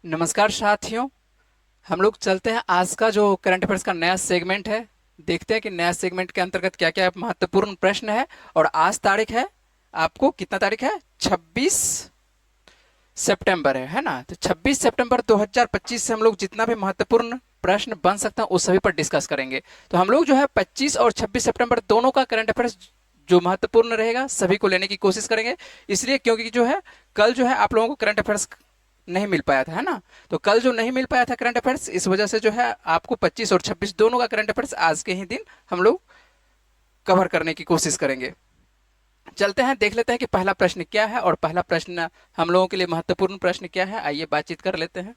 नमस्कार साथियों। हम लोग चलते हैं आज का जो करंट अफेयर्स का नया सेगमेंट है। देखते हैं कि नया सेगमेंट के अंतर्गत क्या क्या महत्वपूर्ण प्रश्न है। और आज तारीख है, आपको कितना तारीख है, 26 सितंबर है ना। तो 26 सितंबर 2025 से हम लोग जितना भी महत्वपूर्ण प्रश्न बन सकता है उस सभी पर डिस्कस करेंगे। तो हम लोग जो है 25 और 26 सितंबर दोनों का करंट अफेयर्स जो महत्वपूर्ण रहेगा सभी को लेने की कोशिश करेंगे। इसलिए क्योंकि जो है कल जो है आप लोगों को करंट अफेयर्स नहीं मिल पाया था, है ना। तो कल जो नहीं मिल पाया था करंट अफेयर्स, इस वजह से जो है आपको 25 और 26 दोनों का करंट अफेयर्स आज के ही दिन हम लोग कवर करने की कोशिश करेंगे। चलते हैं, देख लेते हैं कि पहला प्रश्न क्या है और पहला प्रश्न हम लोगों के लिए महत्वपूर्ण प्रश्न क्या है। आइए बातचीत कर लेते हैं।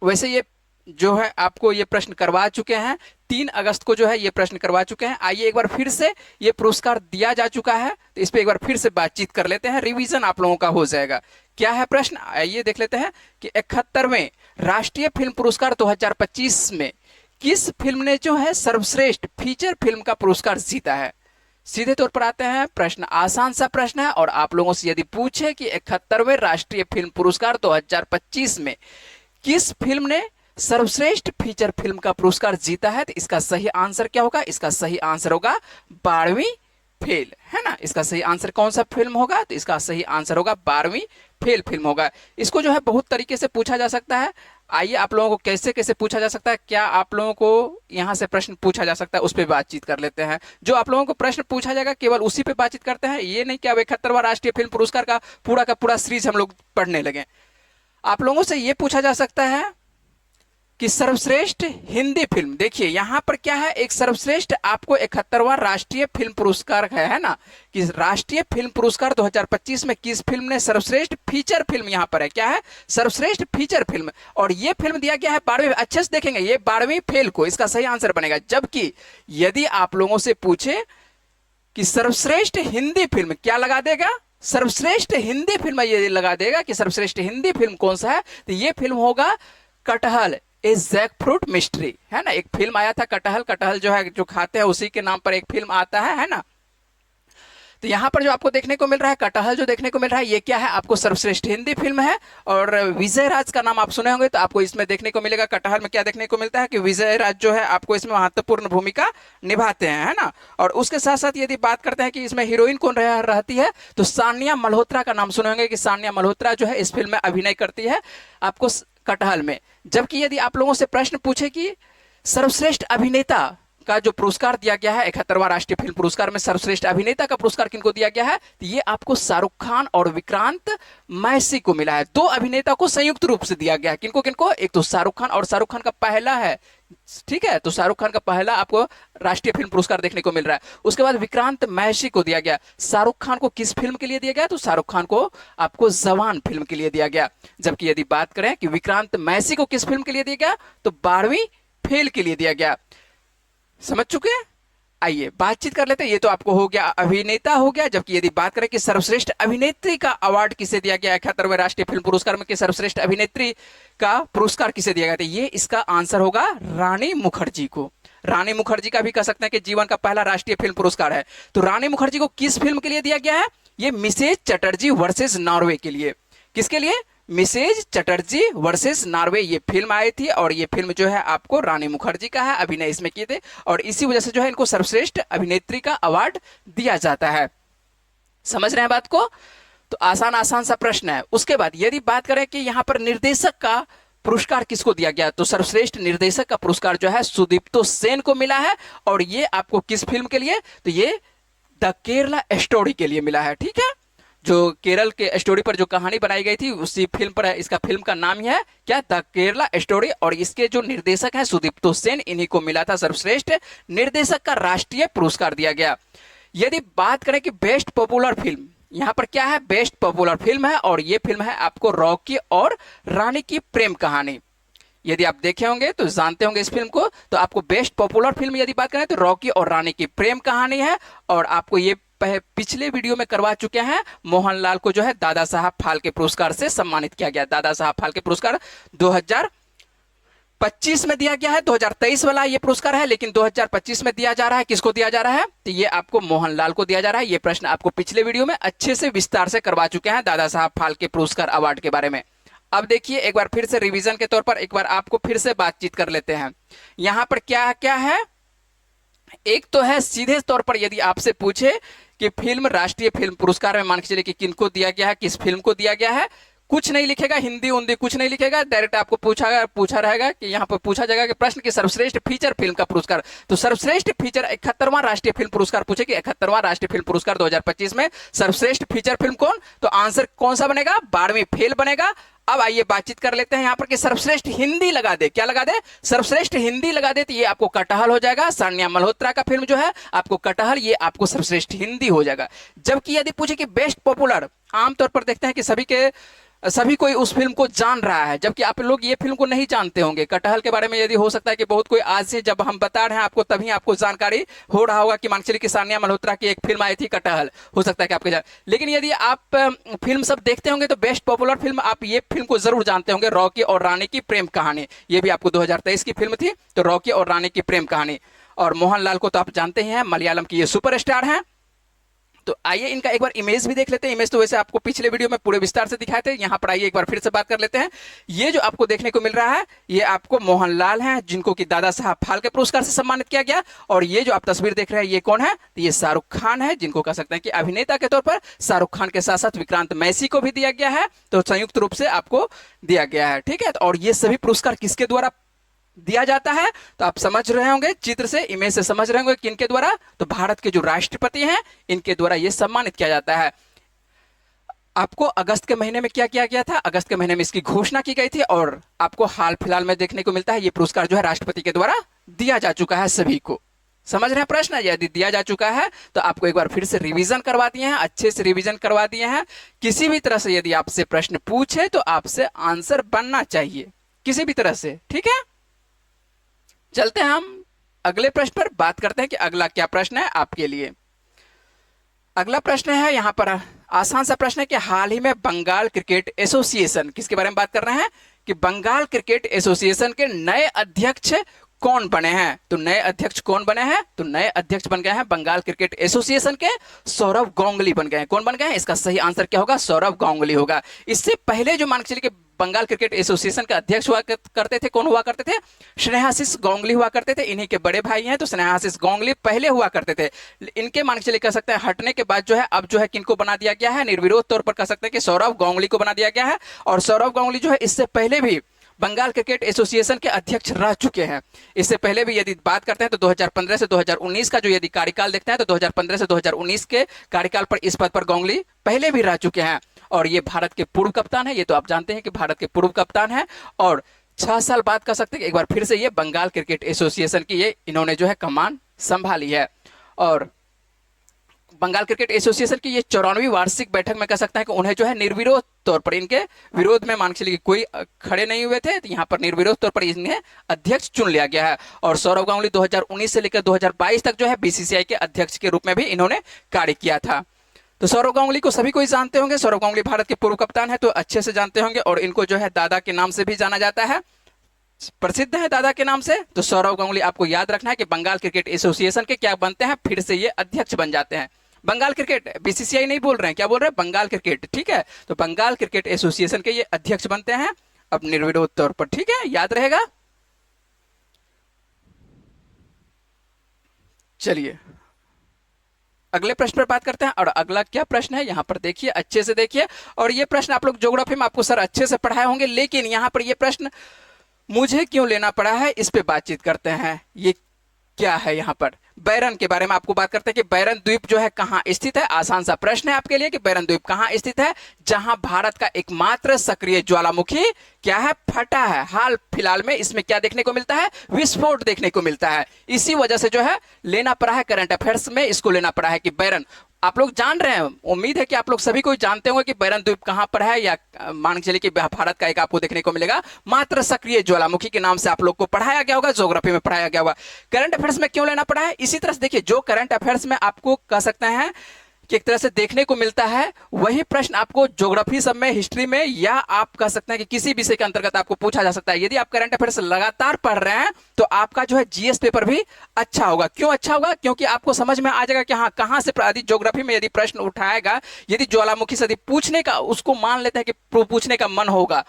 वैसे ये जो है आपको ये प्रश्न करवा चुके हैं, 3 अगस्त को जो है ये प्रश्न करवा चुके हैं। आइए एक बार फिर से, ये पुरस्कार दिया जा चुका है तो इस पे एक बार फिर से बातचीत कर लेते हैं, रिवीजन आप लोगों का हो जाएगा। क्या है प्रश्न, आइए देख लेते हैं कि 71वें राष्ट्रीय फिल्म पुरस्कार 2025 में किस फिल्म ने जो है सर्वश्रेष्ठ फीचर फिल्म का पुरस्कार जीता है। सीधे तौर पर आते हैं, प्रश्न आसान सा प्रश्न है और आप लोगों से यदि पूछे कि 71वें राष्ट्रीय फिल्म पुरस्कार 2025 में किस फिल्म ने सर्वश्रेष्ठ फीचर फिल्म का पुरस्कार जीता है, तो इसका सही आंसर क्या होगा, इसका सही आंसर होगा 12वीं फेल, है ना। इसका सही आंसर कौन सा फिल्म होगा, तो इसका सही आंसर होगा 12वीं फेल फिल्म होगा। इसको जो है बहुत तरीके से पूछा जा सकता है। आइए आप लोगों को कैसे कैसे पूछा जा सकता है, क्या आप लोगों को यहाँ से प्रश्न पूछा जा सकता है, उस पर बातचीत कर लेते हैं। जो आप लोगों को प्रश्न पूछा जाएगा केवल उसी पे बातचीत करते हैं, ये नहीं कि अब 71वां राष्ट्रीय फिल्म पुरस्कार का पूरा सीरीज हम लोग पढ़ने लगे। आप लोगों से ये पूछा जा सकता है कि सर्वश्रेष्ठ हिंदी फिल्म, देखिए यहां पर क्या है, एक सर्वश्रेष्ठ आपको 71वां राष्ट्रीय फिल्म पुरस्कार है ना, कि राष्ट्रीय फिल्म पुरस्कार 2025 में किस फिल्म ने सर्वश्रेष्ठ फीचर फिल्म, यहां पर है क्या है, सर्वश्रेष्ठ फीचर फिल्म। और ये फिल्म दिया गया है 12वीं, अच्छे से देखेंगे ये 12वीं फेल को, इसका सही आंसर बनेगा। जबकि यदि आप लोगों से पूछे कि सर्वश्रेष्ठ हिंदी फिल्म, क्या लगा देगा, सर्वश्रेष्ठ हिंदी फिल्म ये लगा देगा कि सर्वश्रेष्ठ हिंदी फिल्म कौन सा है, तो ये फिल्म होगा कटहल, ए जैक फ्रूट मिस्ट्री, है ना। एक फिल्म आया था कटहल, कटहल जो है जो खाते हैं उसी के नाम पर एक फिल्म आता है ना। तो यहाँ पर जो आपको देखने को मिल रहा है कटहल, जो देखने को मिल रहा है ये क्या है, आपको सर्वश्रेष्ठ हिंदी फिल्म है। और विजय राज का नाम आप सुने होंगे, तो आपको इसमें देखने को मिलेगा कटहल में क्या देखने को मिलता है कि विजय राज जो है आपको इसमें महत्वपूर्ण भूमिका निभाते हैं, है ना। और उसके साथ साथ यदि बात करते हैं कि इसमें हीरोइन कौन रहती है, तो सानिया मल्होत्रा का नाम सुने होंगे कि सानिया मल्होत्रा जो है इस फिल्म में अभिनय करती है आपको कटहल में। जबकि यदि आप लोगों से प्रश्न पूछे कि सर्वश्रेष्ठ अभिनेता का जो पुरस्कार दिया गया है 71वां राष्ट्रीय फिल्म पुरस्कार में, सर्वश्रेष्ठ अभिनेता का पुरस्कार किनको दिया गया है, तो ये आपको शाहरुख खान और विक्रांत मैसी को मिला है। 2 अभिनेता को संयुक्त रूप से दिया गया है, किनको किनको, एक तो शाहरुख खान, और शाहरुख खान का पहला है, ठीक है, तो शाहरुख खान का पहला आपको राष्ट्रीय फिल्म पुरस्कार देखने को मिल रहा है। उसके बाद विक्रांत मैसी को दिया गया। शाहरुख खान को किस फिल्म के लिए दिया गया, तो शाहरुख खान को आपको जवान फिल्म के लिए दिया गया। जबकि यदि बात करें कि विक्रांत मैसी को किस फिल्म के लिए दिया गया, तो 12वीं फेल के लिए दिया गया। समझ चुके हैं। आइए बातचीत कर लेते हैं। ये तो आपको हो गया अभिनेता हो गया। जबकि यदि बात करें कि सर्वश्रेष्ठ अभिनेत्री का अवार्ड किसे दिया गया 71वें राष्ट्रीय फिल्म पुरस्कार में, कि सर्वश्रेष्ठ अभिनेत्री का पुरस्कार किसे दिया गया था, ये इसका आंसर होगा रानी मुखर्जी को। रानी मुखर्जी का भी कह सकते हैं कि जीवन का पहला राष्ट्रीय फिल्म पुरस्कार है। तो रानी मुखर्जी को किस फिल्म के लिए दिया गया है, ये मिसेज चटर्जी वर्सेस नॉर्वे के लिए। किसके लिए, मिसेज चटर्जी वर्सेस नॉर्वे ये फिल्म आई थी। और ये फिल्म जो है आपको रानी मुखर्जी का है, अभिनय इसमें किए थे, और इसी वजह से जो है इनको सर्वश्रेष्ठ अभिनेत्री का अवार्ड दिया जाता है। समझ रहे हैं बात को। तो आसान आसान सा प्रश्न है। उसके बाद यदि बात करें कि यहाँ पर निर्देशक का पुरस्कार किसको दिया गया, तो सर्वश्रेष्ठ निर्देशक का पुरस्कार जो है सुदीप्तो सेन को मिला है। और ये आपको किस फिल्म के लिए, तो ये द केरला स्टोरी के लिए मिला है, ठीक है। जो केरल के स्टोरी पर जो कहानी बनाई गई थी उसी फिल्म पर है। इसका फिल्म का नाम ही है क्या, द केरला स्टोरी। और इसके जो निर्देशक हैं सुदीप्तो सेन, इन्हीं को मिला था सर्वश्रेष्ठ निर्देशक का राष्ट्रीय पुरस्कार दिया गया। यदि बात करें कि बेस्ट पॉपुलर फिल्म, यहाँ पर क्या है, बेस्ट पॉपुलर फिल्म है। और ये फिल्म है आपको रॉकी और रानी की प्रेम कहानी। यदि आप देखे होंगे तो जानते होंगे इस फिल्म को। तो आपको बेस्ट पॉपुलर फिल्म यदि बात करें तो रॉकी और रानी की प्रेम कहानी है। और आपको ये पिछले वीडियो में करवा चुके हैं, मोहनलाल को जो है दादा साहब फाल्के पुरस्कार से सम्मानित किया गया। दादा साहब फाल्के पुरस्कार 2025 में दिया गया है, 2023 वाला ये पुरस्कार है, लेकिन 2025 में दिया जा रहा है। किसको दिया जा रहा है? तो ये आपको मोहनलाल को दिया जा रहा है। ये प्रश्न आपको पिछले वीडियो में अच्छे से विस्तार से करवा चुके हैं दादा साहब फाल्के पुरस्कार अवार्ड के बारे में। अब देखिए एक बार फिर से रिवीजन के तौर पर एक बार आपको फिर से बातचीत कर लेते हैं। यहां पर क्या क्या है? एक तो है सीधे तौर पर यदि आपसे पूछे कि फिल्म राष्ट्रीय फिल्म पुरस्कार में मान के चलिए कि किनको दिया गया है, किस फिल्म को दिया गया है, कुछ नहीं लिखेगा, हिंदी उंदी कुछ नहीं लिखेगा, डायरेक्ट आपको पूछा रहेगा कि यहाँ पर पूछा जाएगा कि प्रश्न की सर्वश्रेष्ठ फीचर फिल्म का पुरस्कार। तो सर्वश्रेष्ठ फीचर 71वां राष्ट्रीय फिल्म पुरस्कार पूछे कि 71वां राष्ट्रीय फिल्म पुरस्कार 2025 में सर्वश्रेष्ठ फीचर फिल्म कौन? तो आंसर कौन सा बनेगा? 12वीं फेल बनेगा। अब आइए बातचीत कर लेते हैं यहाँ पर कि सर्वश्रेष्ठ हिंदी लगा दे। क्या लगा दे? सर्वश्रेष्ठ हिंदी लगा दे तो ये आपको कटहल हो जाएगा। सान्या मल्होत्रा का फिल्म जो है आपको कटहल, ये आपको सर्वश्रेष्ठ हिंदी हो जाएगा। जबकि यदि पूछे कि बेस्ट पॉपुलर, आमतौर पर देखते हैं कि सभी कोई उस फिल्म को जान रहा है, जबकि आप लोग ये फिल्म को नहीं जानते होंगे। कटहल के बारे में यदि हो सकता है कि बहुत कोई आज से जब हम बता रहे हैं आपको तभी आपको जानकारी हो रहा होगा कि मान चलिए कि सान्या मल्होत्रा की एक फिल्म आई थी कटहल, हो सकता है कि आपको जान। लेकिन यदि आप फिल्म सब देखते होंगे तो बेस्ट पॉपुलर फिल्म आप ये फिल्म को जरूर जानते होंगे, रॉकी और रानी की प्रेम कहानी। ये भी आपको 2023 की फिल्म थी, तो रॉकी और रानी की प्रेम कहानी। और मोहनलाल को तो आप जानते ही हैं, मलयालम की ये सुपरस्टार हैं। तो आइए इनका एक बार इमेज भी देख लेते हैं। इमेज तो वैसे आपको पिछले वीडियो में पूरे विस्तार से दिखाए थे, यहाँ पर आइए एक बार फिर से बात कर लेते हैं। ये जो आपको देखने को मिल रहा है ये आपको मोहनलाल हैं, जिनको कि दादा साहब फाल्के पुरस्कार से सम्मानित किया गया। और ये जो आप तस्वीर देख रहे हैं ये कौन है? तो ये शाहरुख खान है, जिनको कह सकते हैं कि अभिनेता के तौर पर शाहरुख खान के साथ साथ विक्रांत मैसी को भी दिया गया है। तो संयुक्त रूप से आपको दिया गया है, ठीक है। और ये सभी पुरस्कार किसके द्वारा दिया जाता है? तो आप समझ रहे होंगे, चित्र से इमेज से समझ रहे होंगे किनके द्वारा? तो भारत के जो राष्ट्रपति हैं इनके द्वारा ये सम्मानित किया जाता है। आपको अगस्त के महीने में क्या किया गया था? अगस्त के महीने में इसकी घोषणा की गई थी और आपको हाल फिलहाल में देखने को मिलता है ये पुरस्कार जो है राष्ट्रपति के द्वारा दिया जा चुका है सभी को। समझ रहे हैं प्रश्न? यदि दिया जा चुका है तो आपको एक बार फिर से रिवीजन करवा दिए हैं, अच्छे से रिवीजन करवा दिए हैं। किसी भी तरह से यदि आपसे प्रश्न पूछे तो आपसे आंसर बनना चाहिए, किसी भी तरह से, ठीक है। चलते हैं हम अगले प्रश्न पर, बात करते हैं कि अगला क्या प्रश्न है आपके लिए। अगला प्रश्न है यहाँ पर आसान सा प्रश्न है कि हाल ही में बंगाल क्रिकेट एसोसिएशन, किसके बारे में बात कर रहे हैं? कि बंगाल क्रिकेट एसोसिएशन के नए अध्यक्ष कौन बने हैं? तो नए अध्यक्ष कौन बने हैं? तो नए अध्यक्ष बन गए हैं बंगाल क्रिकेट एसोसिएशन के सौरव गांगुली बन गए हैं। कौन बन गए हैं? इसका सही आंसर क्या होगा? सौरव गांगुली होगा। इससे पहले जो मान के चलिए कि बंगाल क्रिकेट एसोसिएशन के अध्यक्ष हुआ करते थे, कौन हुआ करते थे? स्नेहाशीष गांगुली हुआ करते थे। इन्हीं के बड़े भाई हैं, तो स्नेहाशीष गांगुली पहले हुआ करते थे। इनके मान के चलिए कह सकते हैं हटने के बाद जो है अब जो है किनको बना दिया गया है? निर्विरोध तौर पर कह सकते हैं कि सौरव गांगुली को बना दिया गया है। और सौरव गांगुली जो है इससे पहले भी बंगाल क्रिकेट एसोसिएशन के अध्यक्ष रह चुके हैं। इससे पहले भी यदि बात करते हैं तो 2015 से 2019 का जो यदि कार्यकाल देखते हैं तो 2015 से 2019 के कार्यकाल पर इस पद पर गांगुली पहले भी रह चुके हैं। और ये भारत के पूर्व कप्तान है, ये तो आप जानते हैं कि भारत के पूर्व कप्तान है। और 6 साल बाद कह सकते हैं एक बार फिर से ये बंगाल क्रिकेट एसोसिएशन की ये इन्होंने जो है कमान संभाली है। और बंगाल क्रिकेट एसोसिएशन की ये 94वीं वार्षिक बैठक में कह सकते हैं कि उन्हें जो है निर्विरोध तौर पर, इनके विरोध में मान के चलिए कोई खड़े नहीं हुए थे, तो यहाँ पर निर्विरोध तौर पर इन्हें अध्यक्ष चुन लिया गया है। और सौरव गांगुली 2019 से लेकर 2022 तक जो है बीसीसीआई के अध्यक्ष के रूप में भी इन्होंने कार्य किया था। तो सौरव गांगुली को सभी कोई जानते होंगे। सौरव गांगुली भारत के पूर्व कप्तान है, तो अच्छे से जानते होंगे। और इनको जो है दादा के नाम से भी जाना जाता है, प्रसिद्ध है दादा के नाम से। तो सौरव गांगुली आपको याद रखना है कि बंगाल क्रिकेट एसोसिएशन के क्या बनते हैं? फिर से ये अध्यक्ष बन जाते हैं। बंगाल क्रिकेट, बीसीसीआई नहीं बोल रहे हैं, क्या बोल रहे हैं? बंगाल क्रिकेट, ठीक है। तो बंगाल क्रिकेट एसोसिएशन के ये अध्यक्ष बनते हैं अब निर्विरोध तौर पर, ठीक है, याद रहेगा। चलिए अगले प्रश्न पर बात करते हैं। और अगला क्या प्रश्न है यहाँ पर देखिए, अच्छे से देखिए। और ये प्रश्न आप लोग ज्योग्राफी में आपको सर अच्छे से पढ़ाए होंगे, लेकिन यहाँ पर ये प्रश्न मुझे क्यों लेना पड़ा है इस पे बातचीत करते हैं। ये क्या है? यहाँ पर बैरन के बारे में आपको बात करते हैं कि बैरन द्वीप जो है कहाँ स्थित है। आसान सा प्रश्न है आपके लिए कि बैरन द्वीप कहाँ स्थित है? जहां भारत का एकमात्र सक्रिय ज्वालामुखी क्या है? फटा है। हाल फिलहाल में इसमें क्या देखने को मिलता है? विस्फोट देखने को मिलता है। इसी वजह से जो है लेना पड़ा है, करंट अफेयर्स में इसको लेना पड़ा है कि बैरन, आप लोग जान रहे हैं, उम्मीद है कि आप लोग सभी को जानते होंगे कि बैरन द्वीप कहां पर है। या मान के चलिए कि भारत का एक आपको देखने को मिलेगा मात्र सक्रिय ज्वालामुखी के नाम से आप लोग को पढ़ाया गया होगा, ज्योग्राफी में पढ़ाया गया होगा। करंट अफेयर्स में क्यों लेना पड़ा है? इसी तरह से देखिए, जो करंट अफेयर्स में आपको कह सकते हैं कि एक तरह से देखने को मिलता है, वही प्रश्न आपको ज्योग्राफी सब में, हिस्ट्री में, या आप कह सकते हैं कि किसी विषय के अंतर्गत आपको पूछा जा सकता है। यदि आप करंट अफेयर्स लगातार पढ़ रहे हैं तो आपका जो है जीएस पेपर भी अच्छा होगा। क्यों अच्छा होगा? क्योंकि आपको समझ में आ जाएगा कि हाँ, कहां से यदि ज्योग्राफी में यदि प्रश्न उठाएगा, यदि ज्वालामुखी से यदि पूछने का, उसको मान लेते हैं कि पूछने का मन होगा,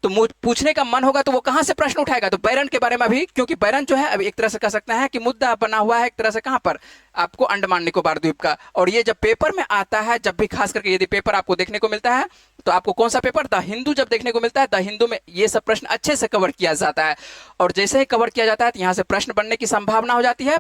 तो पूछने का मन होगा तो वो कहां से प्रश्न उठाएगा? तो बैरन के बारे में भी, क्योंकि बैरन जो है अभी एक तरह से कह सकते हैं कि मुद्दा बना हुआ है एक तरह से, कहां पर? आपको अंडमान निकोबार द्वीप का। और ये जब पेपर में आता है, जब भी खास करके यदि पेपर आपको देखने को मिलता है, तो आपको कौन सा पेपर? द हिंदू जब देखने को मिलता है, द हिंदू में ये सब प्रश्न अच्छे से कवर किया जाता है। और जैसे ही कवर किया जाता है तो यहां से प्रश्न बनने की संभावना हो जाती है।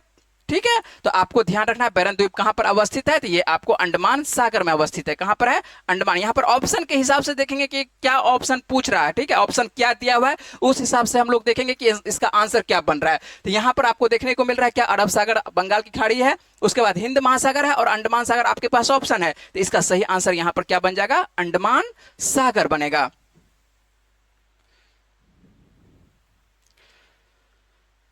ठीक है, तो आपको ध्यान रखना है बैरन द्वीप कहां पर अवस्थित है, तो ये आपको अंडमान सागर में अवस्थित है। कहां पर है? अंडमान। यहां पर ऑप्शन के हिसाब से देखेंगे कि क्या ऑप्शन पूछ रहा है। ठीक है, ऑप्शन क्या दिया हुआ है उस हिसाब से हम लोग देखेंगे कि इसका आंसर क्या बन रहा है। तो यहां पर आपको देखने को मिल रहा है क्या? अरब सागर, बंगाल की खाड़ी है, उसके बाद हिंद महासागर है और अंडमान सागर आपके पास ऑप्शन है। तो इसका सही आंसर यहां पर क्या बन जाएगा? अंडमान सागर बनेगा।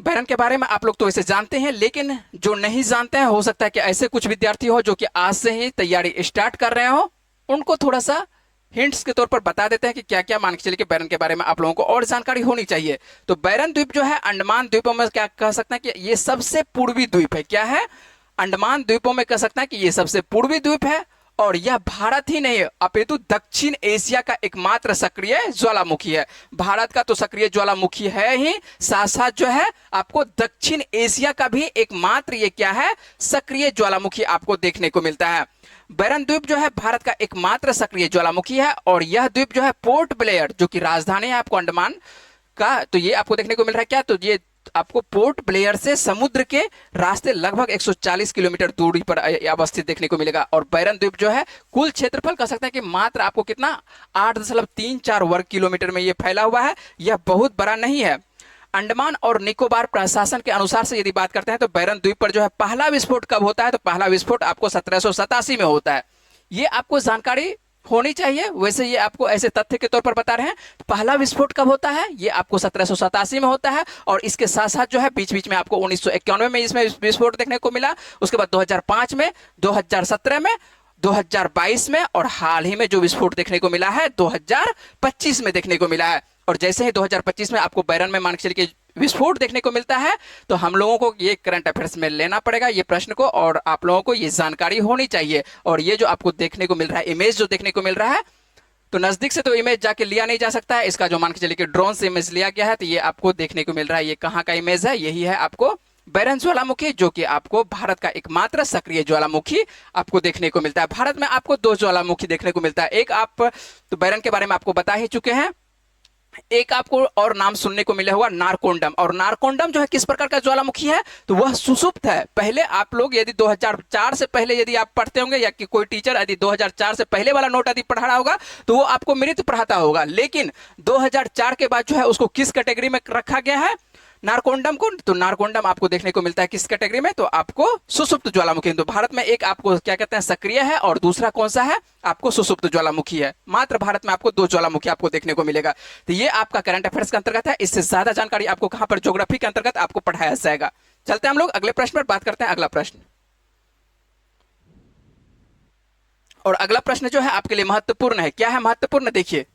बैरन के बारे में आप लोग तो इसे जानते हैं, लेकिन जो नहीं जानते हैं, हो सकता है कि ऐसे कुछ विद्यार्थी हो जो कि आज से ही तैयारी स्टार्ट कर रहे हो, उनको थोड़ा सा हिंट्स के तौर पर बता देते हैं कि क्या क्या, मान के चलिए कि बैरन के बारे में आप लोगों को और जानकारी होनी चाहिए। तो बैरन द्वीप जो है अंडमान द्वीपों में क्या कह सकते हैं कि ये सबसे पूर्वी द्वीप है। क्या है? अंडमान द्वीपों में कह सकते हैं कि ये सबसे पूर्वी द्वीप है। और यह भारत ही नहीं है अपितु दक्षिण एशिया का एकमात्र सक्रिय ज्वालामुखी है। भारत का तो सक्रिय ज्वालामुखी है ही, साथ साथ जो है आपको दक्षिण एशिया का भी एकमात्र ये क्या है? सक्रिय ज्वालामुखी आपको देखने को मिलता है। बैरन द्वीप जो है भारत का एकमात्र सक्रिय ज्वालामुखी है। और यह द्वीप जो है पोर्ट ब्लेयर, जो कि राजधानी है आपको अंडमान का, तो ये आपको देखने को मिल रहा है क्या? तो ये आपको पोर्ट ब्लेयर से समुद्र के रास्ते लगभग 140 किलोमीटर दूरी पर अवस्थित देखने को मिलेगा। और बैरन द्वीप जो है कुल क्षेत्रफल कह सकते हैं कि मात्र आपको कितना 8.34 वर्ग किलोमीटर में ये फैला हुआ है। यह बहुत बड़ा नहीं है। अंडमान और निकोबार प्रशासन के अनुसार से यदि बात करते हैं तो बैरन द्वीप पर जो है पहला विस्फोट कब होता है? तो पहला विस्फोट आपको 1787 में होता है। ये आपको जानकारी होनी चाहिए। वैसे ये आपको ऐसे तथ्य के तौर पर बता रहे हैं। पहला विस्फोट कब होता है? ये आपको 1787 में होता है। और इसके साथ साथ जो है बीच बीच में आपको 1991 में इसमें विस्फोट देखने को मिला, उसके बाद 2005 में, 2017 में, 2022 में, और हाल ही में जो विस्फोट देखने को मिला है 2025 में देखने को मिला है। और जैसे ही 2025 में आपको बैरन में मान के चलिए विस्फोट देखने को मिलता है, तो हम लोगों को ये करंट अफेयर्स में लेना पड़ेगा ये प्रश्न को, और आप लोगों को ये जानकारी होनी चाहिए। और ये जो आपको देखने को मिल रहा है इमेज, जो देखने को मिल रहा है, तो नजदीक से तो इमेज जाके लिया नहीं जा सकता है। इसका जो मान के चलिए कि ड्रोन से इमेज लिया गया है, तो ये आपको देखने को मिल रहा है। ये कहाँ का इमेज है? यही है आपको बैरन ज्वालामुखी, जो कि आपको भारत का एकमात्र सक्रिय ज्वालामुखी आपको देखने को मिलता है। भारत में आपको 2 ज्वालामुखी देखने को मिलता है। एक आप तो बैरन के बारे में आपको बता ही चुके हैं, एक आपको और नाम सुनने को मिला हुआ नारकोंडम। और नारकोंडम जो है किस प्रकार का ज्वालामुखी है? तो वह सुसुप्त है। पहले आप लोग यदि 2004 से पहले यदि आप पढ़ते होंगे, या कि कोई टीचर यदि 2004 से पहले वाला नोट यदि पढ़ा रहा होगा, तो वो आपको मृत पढ़ाता होगा। लेकिन 2004 के बाद जो है उसको किस कैटेगरी में रखा गया है नारकोंडम को? तो नारकोंडम आपको देखने को मिलता है किस कैटेगरी में? तो आपको सुसुप्त ज्वालामुखी। तो भारत में एक आपको क्या कहते हैं सक्रिय है, और दूसरा कौन सा है? आपको सुसुप्त ज्वालामुखी है। मात्र भारत में आपको 2 ज्वालामुखी आपको देखने को मिलेगा। तो ये आपका करंट अफेयर्स के अंतर्गत है। इससे ज्यादा जानकारी आपको कहां पर? ज्योग्राफी के अंतर्गत आपको पढ़ाया जाएगा। चलते हैं हम लोग अगले प्रश्न पर बात करते हैं। अगला प्रश्न, और अगला प्रश्न जो है आपके लिए महत्वपूर्ण है। क्या है महत्वपूर्ण? देखिए,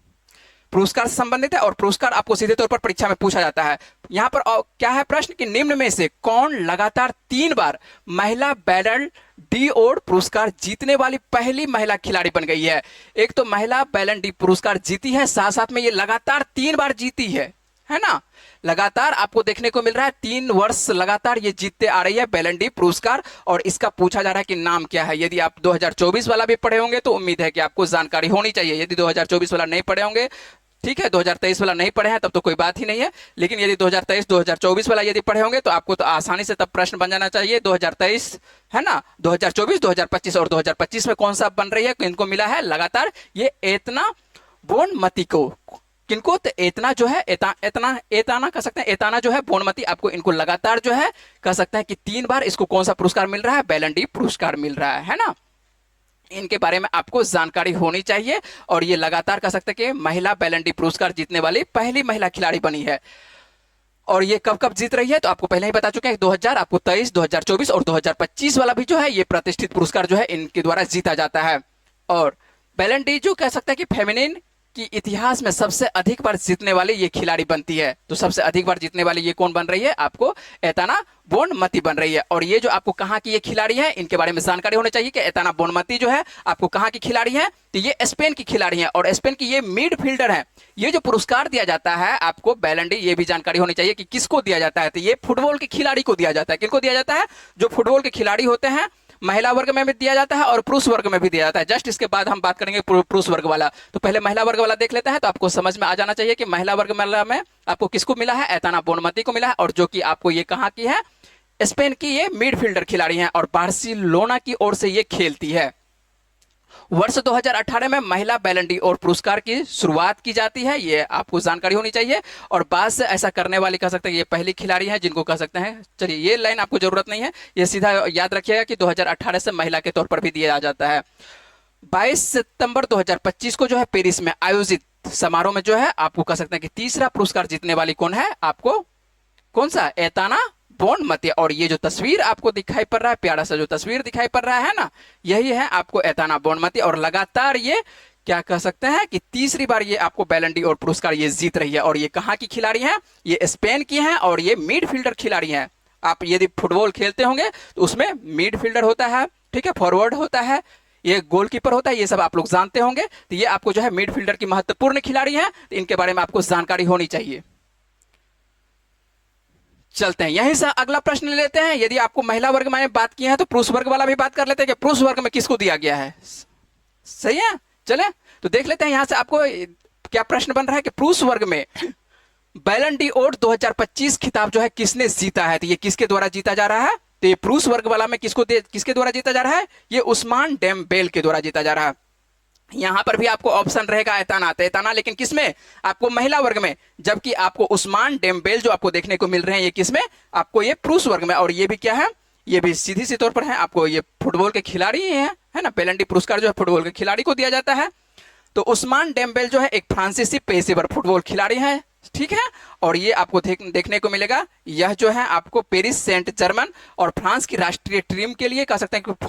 पुरस्कार से संबंधित है, और पुरस्कार आपको सीधे तौर पर परीक्षा में पूछा जाता है। यहां पर क्या है प्रश्न कि निम्न में से कौन लगातार 3 बार महिला बैलन डी ओर पुरस्कार जीतने वाली पहली महिला खिलाड़ी बन गई है? एक तो महिला बैलन डी पुरस्कार जीती है, साथ साथ में ये लगातार 3 बार जीती है ना? लगातार आपको देखने को मिल रहा है 3 वर्ष लगातार ये जीतते आ रही है बैलन डी पुरस्कार। और इसका पूछा जा रहा है कि नाम क्या है। यदि आप 2024 वाला भी पढ़े होंगे तो उम्मीद है कि आपको जानकारी होनी चाहिए। यदि 2024 वाला नहीं पढ़े होंगे, ठीक है, 2023 वाला नहीं पढ़े हैं तब तो कोई बात ही नहीं है। लेकिन यदि 2023 2024 वाला यदि पढ़े होंगे तो आपको तो आसानी से तब प्रश्न बन जाना चाहिए। 2023 है ना, 2024, 2025 और 2025 में कौन सा बन रही है? इनको मिला है लगातार ये एतना बोनमती को। किनको? तो एतना जो है एताना कह सकते हैं, एताना जो है बोनमती, आपको इनको लगातार जो है कह सकते हैं कि 3 बार इसको कौन सा पुरस्कार मिल रहा है? बैलन डी पुरस्कार मिल रहा है ना? इनके बारे में आपको जानकारी होनी चाहिए। और ये लगातार कह सकते हैं कि महिला बैलन डी पुरस्कार जीतने वाली पहली महिला खिलाड़ी बनी है। और ये कब कब जीत रही है तो आपको पहले ही बता चुके हैं 2000, आपको 23, 2024 और 2025 वाला भी जो है ये प्रतिष्ठित पुरस्कार जो है इनके द्वारा जीता जाता है। और बैलन डी जो कह सकता है कि फेमिनिन की इतिहास में सबसे अधिक बार जीतने वाली ये खिलाड़ी बनती है। तो सबसे अधिक बार जीतने वाली ये कौन बन रही है, आपको एताना बोनमती बन रही है। और ये जो आपको कहाँ की ये खिलाड़ी है, इनके बारे में जानकारी होनी चाहिए कि एताना बोनमती जो है आपको कहाँ की खिलाड़ी है, तो ये स्पेन की खिलाड़ी है और स्पेन की ये मिडफील्डर है। ये जो पुरस्कार दिया जाता है आपको बैलन डी, ये भी जानकारी होनी चाहिए कि किसको दिया जाता है, तो ये फुटबॉल के खिलाड़ी को दिया जाता है। किनको दिया जाता है, जो फुटबॉल के खिलाड़ी होते हैं। महिला वर्ग में भी दिया जाता है और पुरुष वर्ग में भी दिया जाता है। जस्ट इसके बाद हम बात करेंगे पुरुष वर्ग वाला। तो पहले महिला वर्ग वाला देख लेते हैं, तो आपको समझ में आ जाना चाहिए कि महिला वर्ग वाला में आपको किसको मिला है, एताना बोनमती को मिला है। और जो कि आपको ये कहाँ की है, स्पेन की ये मिडफील्डर खिलाड़ी हैं और बार्सिलोना की ओर से ये खेलती है। वर्ष 2018 में महिला बैलन डी और पुरस्कार की शुरुआत की जाती है, ये आपको जानकारी होनी चाहिए। और बाद से ऐसा करने वाली कह सकते हैं ये पहली खिलाड़ी है जिनको कह सकते हैं। चलिए ये लाइन आपको जरूरत नहीं है, ये सीधा याद रखिएगा कि 2018 से महिला के तौर पर भी दिया जाता है। 22 सितंबर 2025 को जो है पेरिस में आयोजित समारोह में जो है आपको कह सकते हैं कि तीसरा पुरस्कार जीतने वाली कौन है, आपको कौन सा, एताना बोनमती। और ये जो तस्वीर आपको दिखाई पड़ रहा है, प्यारा सा जो तस्वीर दिखाई पड़ रहा है ना, यही है आपको एताना बोनमती। और लगातार ये क्या कह सकते हैं कि तीसरी बार ये आपको बैलन डी और पुरस्कार ये जीत रही है। और ये कहाँ की खिलाड़ी है, ये स्पेन की है और ये मिडफील्डर खिलाड़ी है। आप यदि फुटबॉल खेलते होंगे तो उसमें मिडफील्डर होता है, ठीक है, फॉरवर्ड होता है, ये गोलकीपर होता है, ये सब आप लोग जानते होंगे। तो ये आपको जो है मिडफील्डर की महत्वपूर्ण खिलाड़ी है, तो इनके बारे में आपको जानकारी होनी चाहिए। चलते हैं यहीं से अगला प्रश्न लेते हैं। यदि आपको महिला वर्ग में बात की है तो पुरुष वर्ग वाला भी बात कर लेते हैं कि पुरुष वर्ग में किसको दिया गया है। सही है, चले तो देख लेते हैं यहां से आपको क्या प्रश्न बन रहा है कि पुरुष वर्ग में बैलन डी और 2025 खिताब जो है किसने जीता है। तो ये किसके द्वारा जीता जा रहा है, तो ये पुरुष वर्ग वाला में किसके द्वारा जीता जा रहा है, ये उस्मान डेम्बेले के द्वारा जीता जा रहा है। यहां पर भी आपको ऑप्शन रहेगा एताना, लेकिन किसमें, आपको महिला वर्ग में, जबकि आपको उस्मान डेम्बेले जो आपको देखने को मिल रहे हैं ये किसमें, आपको ये पुरुष वर्ग में। और ये भी क्या है, ये भी सीधी सी तौर पर है, आपको ये फुटबॉल के खिलाड़ी है ना, बैलन डी पुरस्कार जो है फुटबॉल के खिलाड़ी को दिया जाता है। तो उस्मान डेम्बेले जो है एक फ्रांसीसी पेशेवर फुटबॉल खिलाड़ी है, ठीक है। और ये आपको देखने को मिलेगा, यह जो है आपको पेरिस सेंट जर्मन और फ्रांस की राष्ट्रीय टीम के लिए कह सकते हैं कि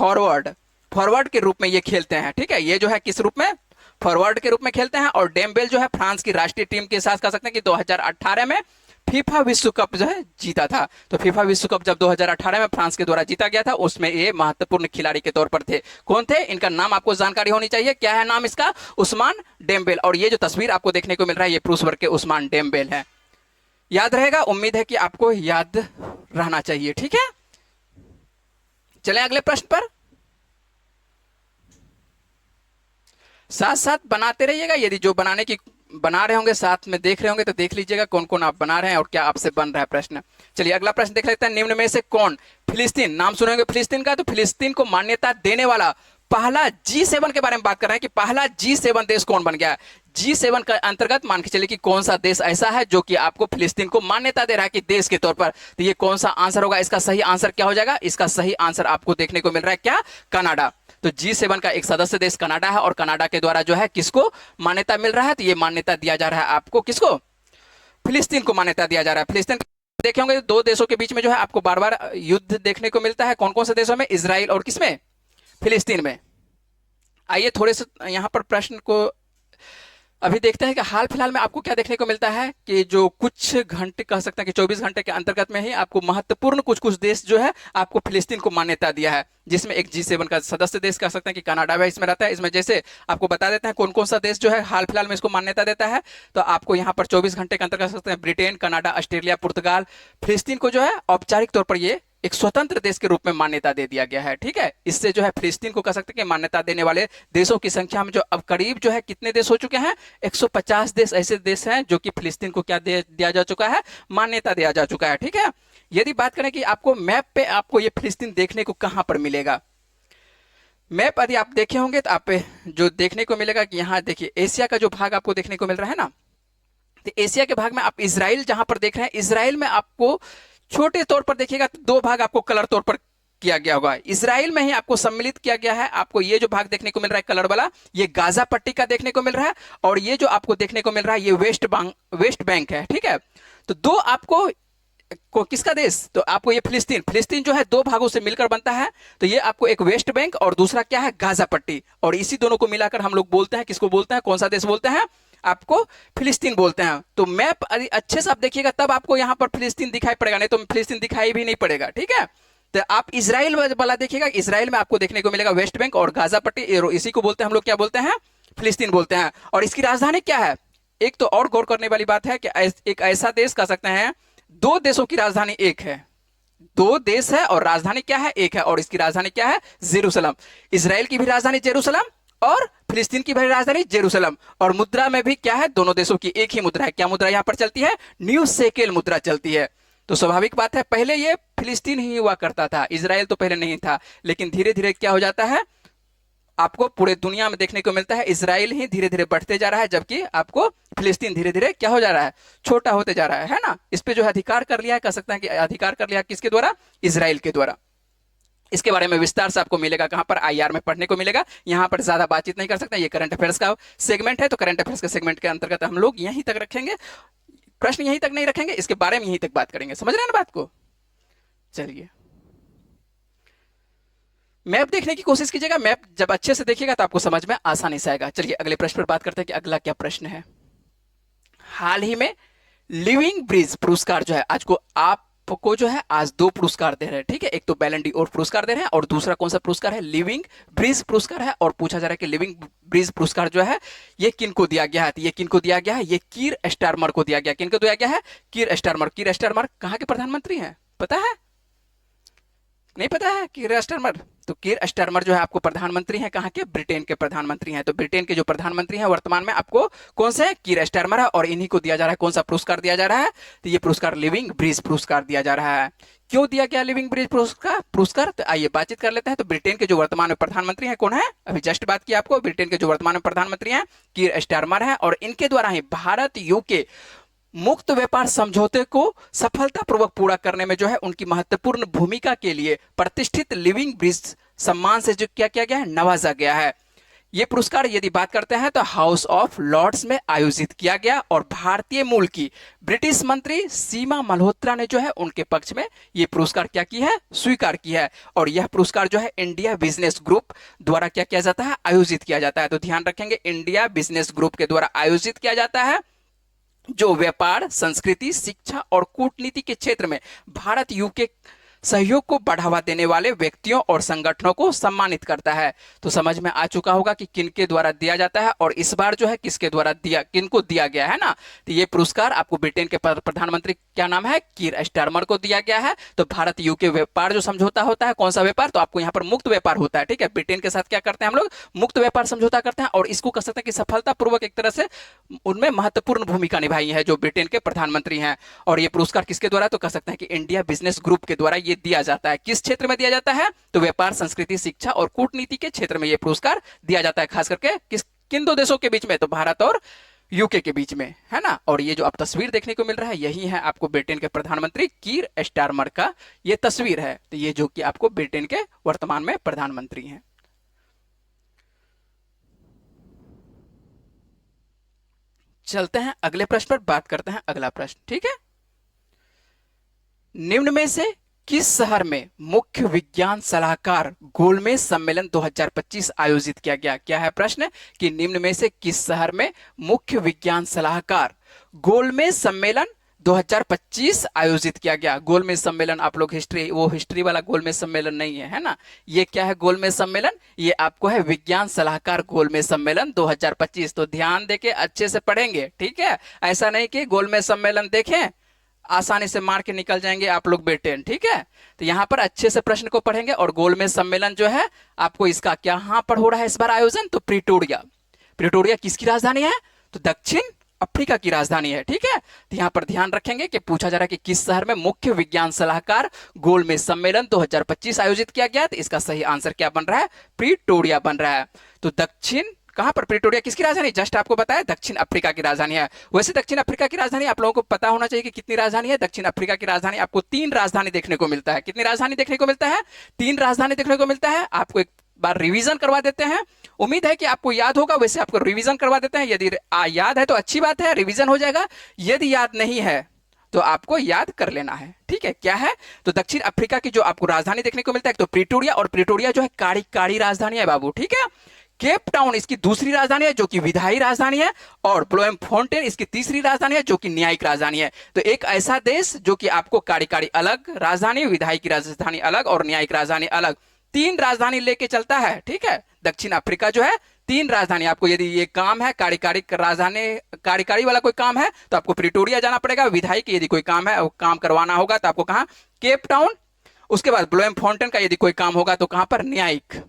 फॉरवर्ड के रूप में ये खेलते हैं, ठीक है। ये जो है किस रूप में, फॉरवर्ड के रूप में खेलते हैं। और डेम्बेले जो है फ्रांस की राष्ट्रीय टीम के साथ कह सकते हैं कि 2018 में फीफा विश्व कप जो है जीता था। तो फीफा विश्व कप जब 2018 में फ्रांस के द्वारा जीता गया था, उसमें ये महत्वपूर्ण खिलाड़ी के तौर पर थे। कौन थे, इनका नाम आपको जानकारी होनी चाहिए। क्या है नाम इसका, उस्मान डेम्बेले। और ये जो तस्वीर आपको देखने को मिल रहा है ये पुरुष वर्ग के उस्मान डेम्बेले है। याद रहेगा, उम्मीद है कि आपको याद रहना चाहिए, ठीक है। चलें अगले प्रश्न पर, साथ साथ बनाते रहिएगा। यदि जो बना रहे होंगे साथ में देख रहे होंगे तो देख लीजिएगा कौन कौन आप बना रहे हैं और क्या आपसे बन रहा है प्रश्न। चलिए अगला प्रश्न देख लेते हैं। निम्न में से कौन फिलिस्तीन, नाम सुनेंगे फिलिस्तीन का, तो फिलिस्तीन को मान्यता देने वाला पहला G7 के बारे में बात कर रहे हैं कि पहला G7 देश कौन बन गया है। G7 के अंतर्गत मान के चलिए कि कौन सा देश ऐसा है जो कि आपको फिलिस्तीन को मान्यता दे रहा है कि देश के तौर पर। तो ये कौन सा आंसर होगा, इसका सही आंसर क्या हो जाएगा, इसका सही आंसर आपको देखने को मिल रहा है क्या, कनाडा। तो G7 का एक सदस्य देश कनाडा है और कनाडा के द्वारा जो है किसको मान्यता मिल रहा है, तो ये मान्यता दिया जा रहा है आपको, किसको, फिलिस्तीन को मान्यता दिया जा रहा है। फिलिस्तीन देखे होंगे दो देशों के बीच में जो है आपको बार बार युद्ध देखने को मिलता है। कौन कौन से देशों में, इजराइल और किसमें, फिलिस्तीन में। आइए थोड़े से यहाँ पर प्रश्न को अभी देखते हैं कि हाल फिलहाल में आपको क्या देखने को मिलता है कि जो कुछ घंटे कह सकते हैं कि 24 घंटे के अंतर्गत में ही आपको महत्वपूर्ण कुछ देश जो है आपको फिलिस्तीन को मान्यता दिया है, जिसमें एक G7 का सदस्य देश कह सकते हैं कि कनाडा भी इसमें रहता है। इसमें जैसे आपको बता देते हैं कौन कौन सा देश जो है हाल फिलहाल में इसको मान्यता देता है। तो आपको यहाँ पर 24 घंटे के अंतर्गत सकते हैं ब्रिटेन, कनाडा, ऑस्ट्रेलिया, पुर्तगाल। फिलिस्तीन को जो है औपचारिक तौर पर ये एक स्वतंत्र देश के रूप में मान्यता दे दिया गया है, ठीक है। इससे जो है फिलिस्तीन को कह सकते हैं कि मान्यता देने वाले देशों की संख्या में जो अब करीब जो है कितने देश हो चुके हैं, 150 देश ऐसे देश हैं जो कि फिलिस्तीन को क्या दिया जा चुका है, मान्यता दिया जा चुका है, ठीक है। यदि बात करें कि आपको मैप पे आपको ये फिलिस्तीन देखने को कहां पर मिलेगा, मैप यदि आप देखे होंगे तो आप जो देखने को मिलेगा कि यहाँ देखिए एशिया का जो भाग आपको देखने को मिल रहा है ना, तो एशिया के भाग में आप इजराइल जहां पर देख रहे हैं, इजराइल में आपको छोटे तौर पर देखिएगा तो दो भाग आपको कलर तौर पर किया गया होगा। इजराइल में ही आपको सम्मिलित किया गया है। आपको ये जो भाग देखने को मिल रहा है कलर वाला, ये गाजा पट्टी का देखने को मिल रहा है और ये जो आपको देखने को मिल रहा है ये वेस्ट बैंक है, ठीक है। तो दो आपको किसका देश? तो आपको ये फिलिस्तीन, फिलिस्तीन जो है दो भागों से मिलकर बनता है। तो ये आपको एक वेस्ट बैंक और दूसरा क्या है, गाजा पट्टी, और इसी दोनों को मिलाकर हम लोग बोलते हैं, किसको बोलते हैं, कौन सा देश बोलते हैं, आपको फिलिस्तीन बोलते हैं। तो मैप अच्छे से आप देखिएगा तब आपको यहाँ पर फिलिस्तीन दिखाई पड़ेगा, नहीं तो फिलिस्तीन दिखाई भी नहीं पड़ेगा, ठीक है। तो आप इजराइल वाला देखिएगा, इजराइल में आपको देखने को मिलेगा वेस्ट बैंक और गाजा पट्टी, इसी को बोलते हैं हम लोग, क्या बोलते हैं, फिलिस्तीन बोलते हैं। और इसकी राजधानी क्या है? एक तो और गौर करने वाली बात है कि एक ऐसा देश कह सकते हैं, दो देशों की राजधानी एक है, दो देश है और राजधानी क्या है, एक है, और इसकी राजधानी क्या है, जेरूसलम। इजराइल की भी राजधानी जेरूसलम और फिलिस्तीन की भी राजधानी जेरूसलम। और मुद्रा में भी क्या है, दोनों देशों की एक ही मुद्रा है। क्या मुद्रा यहां पर चलती है? न्यू शेकेल मुद्रा चलती है। तो स्वाभाविक बात है, पहले ये फिलिस्तीन ही हुआ करता था, इजराइल तो पहले नहीं था, लेकिन धीरे धीरे क्या हो जाता है, आपको पूरे दुनिया में देखने को मिलता है, इजराइल ही धीरे धीरे बढ़ते जा रहा है, जबकि आपको फिलिस्तीन धीरे धीरे क्या हो जा रहा है, छोटा होते जा रहा है ना। इस पे जो है अधिकार कर लिया है, कह सकते हैं कि अधिकार कर लिया किसके द्वारा, इजराइल के द्वारा। इसके बारे में विस्तार से आपको मिलेगा, कहां पर, आईआर में पढ़ने को मिलेगा। यहां पर ज्यादा बातचीत नहीं कर सकते, ये करंट अफेयर्स का सेगमेंट है, तो करंट अफेयर्स के सेगमेंट के अंतर्गत हम लोग यहीं तक रखेंगे, प्रश्न यहीं तक नहीं रखेंगे, इसके बारे में यहीं तक बात करेंगे। समझ रहे हैं ना बात को? चलिए मैप देखने की कोशिश कीजिएगा, मैप जब अच्छे से देखिएगा तो आपको समझ में आसानी से आएगा। चलिए अगले प्रश्न पर बात करते हैं कि अगला क्या प्रश्न है। हाल ही में लिविंग ब्रिज पुरस्कार जो है, आज को आपको जो है आज दो पुरस्कार दे रहे हैं, ठीक है। एक तो बैलन डी और पुरस्कार दे रहे हैं, और दूसरा कौन सा पुरस्कार है, लिविंग ब्रिज पुरस्कार है। और पूछा जा रहा है कि लिविंग ब्रिज पुरस्कार जो है ये किनको दिया गया है, तो ये किनको दिया गया है, ये कीर स्टारमर को दिया गया। किनको दिया गया है? कीर स्टारमर। कीर स्टारमर कहाँ के प्रधानमंत्री हैं, पता है? नहीं पता है कीर स्टारमर? तो कीर स्टारमर जो है आपको प्रधानमंत्री हैं, कहाँ के, ब्रिटेन के प्रधानमंत्री हैं। तो ब्रिटेन के जो प्रधानमंत्री हैं वर्तमान में आपको कौन से, कीर स्टारमर है, और इन्हीं को दिया जा रहा है कौन सा पुरस्कार दिया जा रहा है, तो ये पुरस्कार लिविंग ब्रिज पुरस्कार दिया जा रहा है। क्यों दिया गया लिविंग ब्रिज पुरस्कार? तो आइए बातचीत कर लेते हैं। तो ब्रिटेन के जो वर्तमान में प्रधानमंत्री हैं कौन है, अभी जस्ट बात की आपको, ब्रिटेन के जो वर्तमान में प्रधानमंत्री हैं कीर स्टारमर है, और इनके द्वारा ही भारत यूके मुक्त व्यापार समझौते को सफलतापूर्वक पूरा करने में जो है उनकी महत्वपूर्ण भूमिका के लिए प्रतिष्ठित लिविंग ब्रिज सम्मान से जो क्या किया गया है, नवाजा गया है। ये पुरस्कार यदि बात करते हैं तो हाउस ऑफ लॉर्ड्स में आयोजित किया गया, और भारतीय मूल की ब्रिटिश मंत्री सीमा मल्होत्रा ने जो है उनके पक्ष में ये पुरस्कार क्या की है, स्वीकार किया है। और यह पुरस्कार जो है इंडिया बिजनेस ग्रुप द्वारा क्या किया जाता है, आयोजित किया जाता है। तो ध्यान रखेंगे, इंडिया बिजनेस ग्रुप के द्वारा आयोजित किया जाता है, जो व्यापार, संस्कृति, शिक्षा और कूटनीति के क्षेत्र में भारत यूके सहयोग को बढ़ावा देने वाले व्यक्तियों और संगठनों को सम्मानित करता है। तो समझ में आ चुका होगा कि किनके द्वारा दिया जाता है, और इस बार जो है किसके द्वारा दिया, किनको दिया गया है ना। तो ये पुरस्कार आपको ब्रिटेन के प्रधानमंत्री क्या नाम है, कीर स्टारमर को दिया गया है। तो भारत यूके व्यापार जो समझौता होता है, कौन सा व्यापार, तो आपको यहाँ पर मुक्त व्यापार होता है, ठीक है। ब्रिटेन के साथ क्या करते हैं हम लोग, मुक्त व्यापार समझौता करते हैं, और इसको कह सकते हैं कि सफलतापूर्वक एक तरह से उनमें महत्वपूर्ण भूमिका निभाई है जो ब्रिटेन के प्रधानमंत्री हैं। और ये पुरस्कार किसके द्वारा, तो कह सकते हैं कि इंडिया बिजनेस ग्रुप के द्वारा ये दिया जाता है। किस क्षेत्र में दिया जाता है, तो व्यापार, संस्कृति, शिक्षा और कूटनीति के क्षेत्र में ये पुरस्कार दिया जाता है, खास करके किन दो देशों के बीच में, तो भारत और यूके के बीच में, है ना। और ये जो आप तस्वीर देखने को मिल रहा है, यही है आपको ब्रिटेन के प्रधानमंत्री कीर स्टारमर का ये तस्वीर है। तो ये जो कि आपको ब्रिटेन के वर्तमान में प्रधानमंत्री हैं। चलते हैं अगले प्रश्न पर, बात करते हैं अगला प्रश्न, ठीक है। निम्न में से किस शहर में मुख्य विज्ञान सलाहकार गोलमेज सम्मेलन 2025 आयोजित किया गया? क्या है प्रश्न, कि निम्न में से किस शहर में मुख्य विज्ञान सलाहकार गोलमेज सम्मेलन 2025 आयोजित किया गया? गोलमेज सम्मेलन आप लोग हिस्ट्री वाला गोलमेज सम्मेलन नहीं है ना। ये क्या है गोलमेज सम्मेलन, ये आपको है विज्ञान सलाहकार गोलमेज सम्मेलन 2025। तो ध्यान देके अच्छे से पढ़ेंगे, ठीक है। ऐसा नहीं कि गोलमेज सम्मेलन देखें आसानी से मार के निकल जाएंगे आप लोग बेटे, ठीक है। तो यहाँ पर अच्छे से प्रश्न को पढ़ेंगे। और गोलमेज सम्मेलन जो है आपको इसका कहाँ पर हो रहा है इस बार आयोजन, तो प्रिटोरिया। प्रिटोरिया किसकी राजधानी है, तो दक्षिण अफ्रीका की राजधानी है, ठीक है। तो यहाँ पर ध्यान रखेंगे कि पूछा जा रहा है कि किस शहर में मुख्य विज्ञान सलाहकार गोलमेज सम्मेलन 2025 आयोजित किया गया, तो इसका सही आंसर क्या बन रहा है, प्रिटोरिया बन रहा है। तो दक्षिण कहां पर, प्रिटोरिया किसकी राजधानी, जस्ट आपको बताया दक्षिण अफ्रीका की राजधानी है। वैसे दक्षिण अफ्रीका की राजधानी आप लोगों को पता होना चाहिए कि कितनी राजधानी है। दक्षिण अफ्रीका की राजधानी आपको 3 राजधानी देखने को मिलता है। कितनी राजधानी देखने को मिलता है, 3 राजधानी देखने को मिलता है। आपको एक बार रिवीजन करवा देते हैं, उम्मीद है कि आपको याद होगा, वैसे आपको रिवीजन करवा देते हैं। यदि याद है तो अच्छी बात है, रिवीजन हो जाएगा। यदि याद नहीं है तो आपको याद कर लेना है, ठीक है। क्या है, तो दक्षिण अफ्रीका की जो आपको राजधानी देखने को मिलता है, तो प्रिटोरिया, और प्रिटोरिया जो है काड़ी राजधानी है बाबू, ठीक है। केप टाउन इसकी दूसरी राजधानी है जो कि विधायी राजधानी है, और ब्लोएमफोंटेन इसकी तीसरी राजधानी है जो कि न्यायिक राजधानी है। तो एक ऐसा देश जो कि आपको काड़ी अलग राजधानी, विधायी की राजधानी अलग और न्यायिक राजधानी अलग, 3 राजधानी लेके चलता है, ठीक है। दक्षिण अफ्रीका जो है 3 राजधानी, आपको यदि ये काम है काड़ी राजधानी, काड़ी वाला कोई काम है तो आपको प्रिटोरिया जाना पड़ेगा। विधायी की यदि कोई काम है, काम करवाना होगा तो आपको कहाँ, केप टाउन। उसके बाद ब्लोएमफोंटेन का यदि कोई काम होगा तो कहां पर, न्यायिक।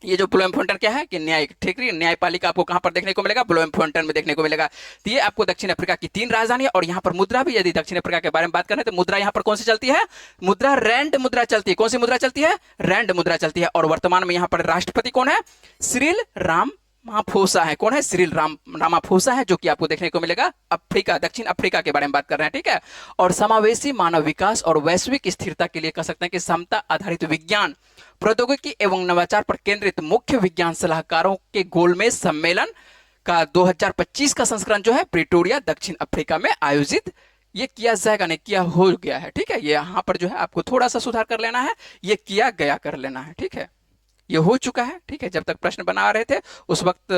ये जो ब्लोएमफोंटेन क्या है कि न्यायिक, ठीक है। न्यायपालिका आपको कहां पर देखने को मिलेगा, ब्लोएमफोंटेन में देखने को मिलेगा। तो ये आपको दक्षिण अफ्रीका की 3 राजधानी है। और यहाँ पर मुद्रा भी, यदि दक्षिण अफ्रीका के बारे में बात करें तो मुद्रा यहाँ पर कौन सी चलती है, मुद्रा रैंड मुद्रा चलती है। कौन सी मुद्रा चलती है, रैंड मुद्रा चलती है। और वर्तमान में यहाँ पर राष्ट्रपति कौन है, सिरिल रामाफोसा है। कौन है, सिरिल रामाफोसा है, जो कि आपको देखने को मिलेगा अफ्रीका, दक्षिण अफ्रीका के बारे में बात कर रहे हैं, ठीक है। और समावेशी मानव विकास और वैश्विक स्थिरता के लिए कह सकते हैं कि समता आधारित विज्ञान, प्रौद्योगिकी एवं नवाचार पर केंद्रित मुख्य विज्ञान सलाहकारों के गोलमेज सम्मेलन का 2025 का संस्करण जो है प्रिटोरिया दक्षिण अफ्रीका में आयोजित ये किया जाएगा, नहीं किया हो गया है, ठीक है। ये यहाँ पर जो है आपको थोड़ा सा सुधार कर लेना है, ये किया गया कर लेना है, ठीक है। ये हो चुका है, ठीक है। जब तक प्रश्न बना रहे थे उस वक्त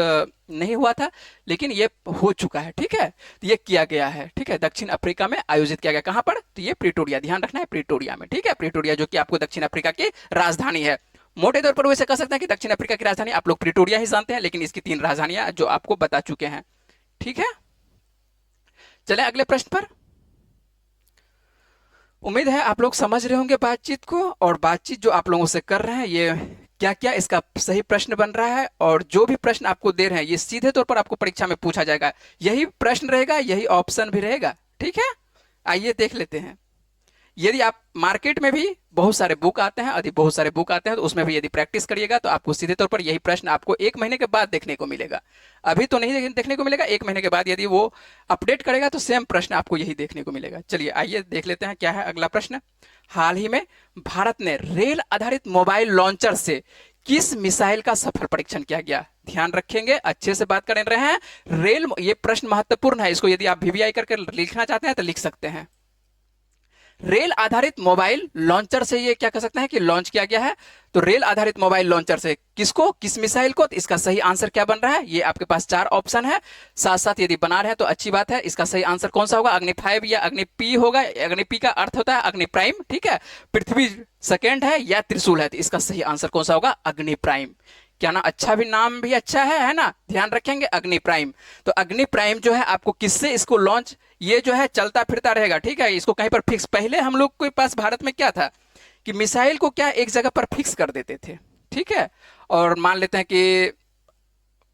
नहीं हुआ था, लेकिन ये हो चुका है, ठीक है। तो ये किया गया है, ठीक है, दक्षिण अफ्रीका में आयोजित किया गया। कहां पर, तो ये प्रिटोरिया, ध्यान रखना है, प्रिटोरिया में, ठीक है। प्रिटोरिया जो कि आपको दक्षिण अफ्रीका की राजधानी है। मोटे तौर पर वैसे कह सकते हैं कि दक्षिण अफ्रीका की राजधानी आप लोग प्रिटोरिया ही जानते हैं, लेकिन इसकी 3 राजधानियां जो आपको बता चुके हैं, ठीक है। चले अगले प्रश्न पर। उम्मीद है आप लोग समझ रहे होंगे बातचीत को, और बातचीत जो आप लोगों से कर रहे हैं ये क्या क्या इसका सही प्रश्न बन रहा है, और जो भी प्रश्न आपको दे रहे हैं ये सीधे तौर पर आपको परीक्षा में पूछा जाएगा। यही प्रश्न रहेगा, यही ऑप्शन भी रहेगा, ठीक है। आइए देख लेते हैं। यदि आप मार्केट में भी बहुत सारे बुक आते हैं, यदि बहुत सारे बुक आते हैं तो उसमें भी यदि प्रैक्टिस करिएगा तो आपको सीधे तौर पर यही प्रश्न आपको 1 महीने के बाद देखने को मिलेगा। अभी तो नहीं देखने को मिलेगा, 1 महीने के बाद यदि वो अपडेट करेगा तो सेम प्रश्न आपको यही देखने को मिलेगा। चलिए आइए देख लेते हैं क्या है अगला प्रश्न। हाल ही में भारत ने रेल आधारित मोबाइल लॉन्चर से किस मिसाइल का सफल परीक्षण किया गया। ध्यान रखेंगे, अच्छे से बात कर रहे हैं। रेल, ये प्रश्न महत्वपूर्ण है, इसको यदि आप वीवीआई करके लिखना चाहते हैं तो लिख सकते हैं। रेल आधारित मोबाइल लॉन्चर से ये क्या कह सकते हैं कि लॉन्च किया गया है। तो रेल आधारित मोबाइल लॉन्चर से किसको, किस मिसाइल को, तो इसका सही आंसर क्या बन रहा है, ये आपके पास 4 ऑप्शन है। साथ साथ यदि बना रहे हैं तो अच्छी बात है। इसका सही आंसर कौन सा होगा, अग्नि 5 या अग्नि पी होगा। अग्नि पी का अर्थ होता है अग्नि प्राइम, ठीक है। पृथ्वी सेकेंड है या त्रिशूल है, तो इसका सही आंसर कौन सा होगा, अग्नि प्राइम। क्या ना, अच्छा भी, नाम भी अच्छा है ना, ध्यान रखेंगे, अग्नि प्राइम। तो अग्नि प्राइम जो है आपको किससे इसको लॉन्च, ये जो है चलता फिरता रहेगा, ठीक है। इसको कहीं पर फिक्स, पहले हम लोग के पास भारत में क्या था कि मिसाइल को क्या एक जगह पर फिक्स कर देते थे, ठीक है। और मान लेते हैं कि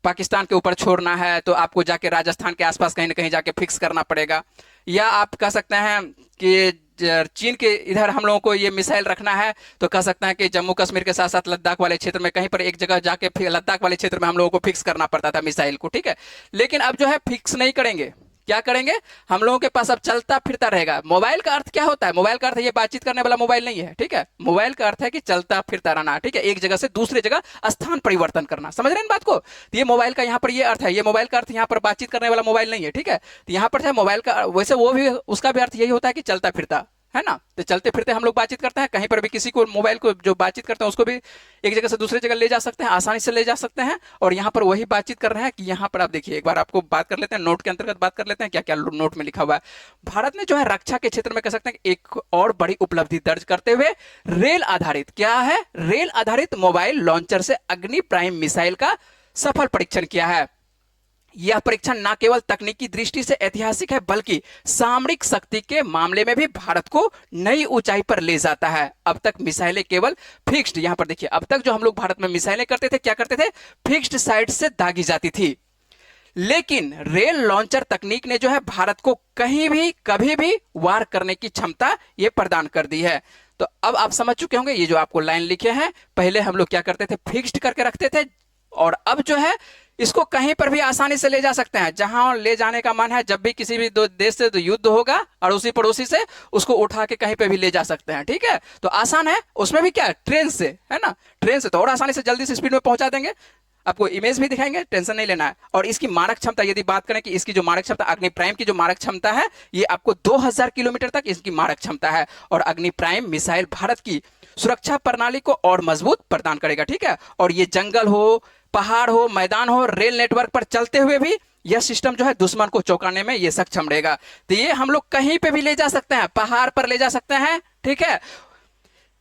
पाकिस्तान के ऊपर छोड़ना है तो आपको जाके राजस्थान के आसपास कहीं ना कहीं जाके फिक्स करना पड़ेगा, या आप कह सकते हैं कि चीन के इधर हम लोगों को ये मिसाइल रखना है तो कह सकते हैं कि जम्मू कश्मीर के साथ साथ लद्दाख वाले क्षेत्र में कहीं पर एक जगह जाके लद्दाख वाले क्षेत्र में हम लोगों को फिक्स करना पड़ता था मिसाइल को, ठीक है। लेकिन अब जो है फिक्स नहीं करेंगे, क्या करेंगे, हम लोगों के पास अब चलता फिरता रहेगा। मोबाइल का अर्थ क्या होता है, मोबाइल का अर्थ ये बातचीत करने वाला मोबाइल नहीं है, ठीक है। मोबाइल का अर्थ है कि चलता फिरता रहना, ठीक है, एक जगह से दूसरी जगह स्थान परिवर्तन करना, समझ रहे हैं बात को। तो ये मोबाइल का यहाँ पर ये अर्थ है, ये मोबाइल का अर्थ यहाँ पर बातचीत करने वाला मोबाइल नहीं है, ठीक है। तो यहाँ पर मोबाइल का वैसे वो भी, उसका भी अर्थ यही होता है कि चलता फिरता, है ना। तो चलते फिरते हम लोग बातचीत करते हैं, कहीं पर भी किसी को मोबाइल को जो बातचीत करते हैं उसको भी एक जगह से दूसरी जगह ले जा सकते हैं, आसानी से ले जा सकते हैं। और यहाँ पर वही बातचीत कर रहे हैं कि यहाँ पर आप देखिए, एक बार आपको बात कर लेते हैं, नोट के अंतर्गत बात कर लेते हैं क्या क्या नोट में लिखा हुआ है। भारत ने जो है रक्षा के क्षेत्र में कह सकते हैं एक और बड़ी उपलब्धि दर्ज करते हुए रेल आधारित, क्या है, रेल आधारित मोबाइल लॉन्चर से अग्नि प्राइम मिसाइल का सफल परीक्षण किया है। यह परीक्षण न केवल तकनीकी दृष्टि से ऐतिहासिक है बल्कि सामरिक शक्ति के मामले में भी भारत को नई ऊंचाई पर ले जाता है। अब तक मिसाइलें केवल फिक्स्ड, यहां पर देखिए, अब तक जो हम लोग भारत में मिसाइलें करते थे क्या करते थे, फिक्स्ड साइड से दागी जाती थी। लेकिन रेल लॉन्चर तकनीक ने जो है भारत को कहीं भी कभी भी वार करने की क्षमता ये प्रदान कर दी है। तो अब आप समझ चुके होंगे, ये जो आपको लाइन लिखे हैं, पहले हम लोग क्या करते थे, फिक्स्ड करके रखते थे, और अब जो है इसको कहीं पर भी आसानी से ले जा सकते हैं, जहां ले जाने का मन है। जब भी किसी भी देश से तो युद्ध होगा अड़ोसी पड़ोसी से, उसको उठा के कहीं पे भी ले जा सकते हैं, ठीक है। तो आसान है, उसमें भी क्या, ट्रेन से, है ना, ट्रेन से तो और आसानी से जल्दी से स्पीड में पहुंचा देंगे। आपको इमेज भी दिखाएंगे, टेंशन नहीं लेना है। और इसकी मारक क्षमता यदि बात करें कि इसकी जो मारक क्षमता, अग्नि प्राइम की जो मारक क्षमता है ये आपको 2000 किलोमीटर तक इसकी मारक क्षमता है। और अग्नि प्राइम मिसाइल भारत की सुरक्षा प्रणाली को और मजबूत प्रदान करेगा, ठीक है। और ये जंगल हो, पहाड़ हो, मैदान हो, रेल नेटवर्क पर चलते हुए भी यह सिस्टम जो है दुश्मन को चौंकाने में ये सक्षम रहेगा। तो ये हम लोग कहीं पे भी ले जा सकते हैं, पहाड़ पर ले जा सकते हैं, ठीक है।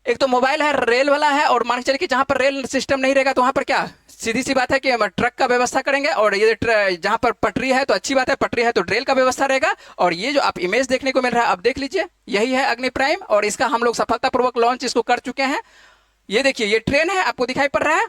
एक तो मोबाइल है, रेल वाला है, और मान के चलिए कि जहां पर रेल सिस्टम नहीं रहेगा तो वहां पर क्या, सीधी सी बात है कि हम ट्रक का व्यवस्था करेंगे। और ये जहां पर पटरी है तो अच्छी बात है, पटरी है तो रेल का व्यवस्था रहेगा। और ये जो आप इमेज देखने को मिल रहा है, आप देख लीजिए, यही है अग्नि प्राइम। और इसका हम लोग सफलतापूर्वक लॉन्च इसको कर चुके हैं। ये देखिए, ये ट्रेन है, आपको दिखाई पड़ रहा है,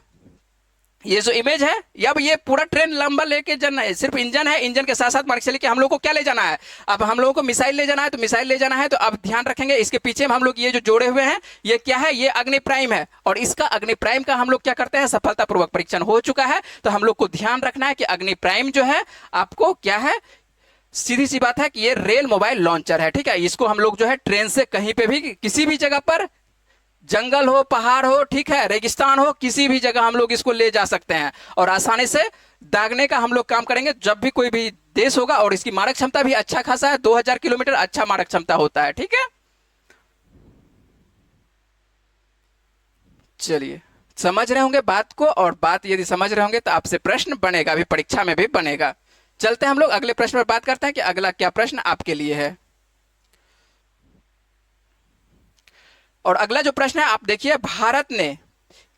ये जो इमेज है। अब ये पूरा ट्रेन लंबा लेके जाना है, सिर्फ इंजन है, इंजन के साथ साथ मान के चलिए कि हम लोग को क्या ले जाना है, अब हम लोगों को मिसाइल ले जाना है। तो मिसाइल ले जाना है तो अब ध्यान रखेंगे, इसके पीछे में हम लोग ये जो जोड़े हुए हैं ये क्या है, ये अग्नि प्राइम है। और इसका अग्नि प्राइम का हम लोग क्या करते हैं, सफलतापूर्वक परीक्षण हो चुका है। तो हम लोग को ध्यान रखना है कि अग्नि प्राइम जो है आपको क्या है, सीधी सी बात है कि ये रेल मोबाइल लॉन्चर है, ठीक है। इसको हम लोग जो है ट्रेन से कहीं पे भी, किसी भी जगह पर, जंगल हो, पहाड़ हो, ठीक है, रेगिस्तान हो, किसी भी जगह हम लोग इसको ले जा सकते हैं। और आसानी से दागने का हम लोग काम करेंगे जब भी कोई भी देश होगा। और इसकी मारक क्षमता भी अच्छा खासा है, 2000 किलोमीटर अच्छा मारक क्षमता होता है, ठीक है। चलिए, समझ रहे होंगे बात को, और बात यदि समझ रहे होंगे तो आपसे प्रश्न बनेगा, भी परीक्षा में भी बनेगा। चलते हैं हम लोग अगले प्रश्न पर बात करते हैं कि अगला क्या प्रश्न आपके लिए है। और अगला जो प्रश्न है आप देखिए, भारत ने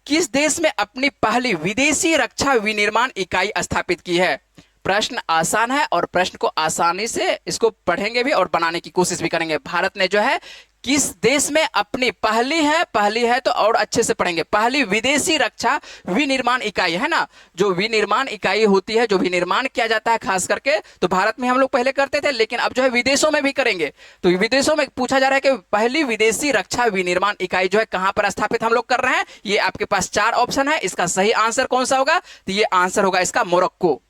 किस देश में अपनी पहली विदेशी रक्षा विनिर्माण इकाई स्थापित की है। प्रश्न आसान है और प्रश्न को आसानी से इसको पढ़ेंगे भी और बनाने की कोशिश भी करेंगे। भारत ने जो है किस देश में अपनी पहली है तो और अच्छे से पढ़ेंगे, पहली विदेशी रक्षा विनिर्माण इकाई, है ना, जो विनिर्माण इकाई होती है, जो विनिर्माण किया जाता है खास करके, तो भारत में हम लोग पहले करते थे, लेकिन अब जो है विदेशों में भी करेंगे। तो विदेशों में पूछा जा रहा है कि पहली विदेशी रक्षा विनिर्माण इकाई जो है कहां पर स्थापित हम लोग कर रहे हैं। ये आपके पास 4 ऑप्शन है, इसका सही आंसर कौन सा होगा, तो ये आंसर होगा इसका मोरक्को।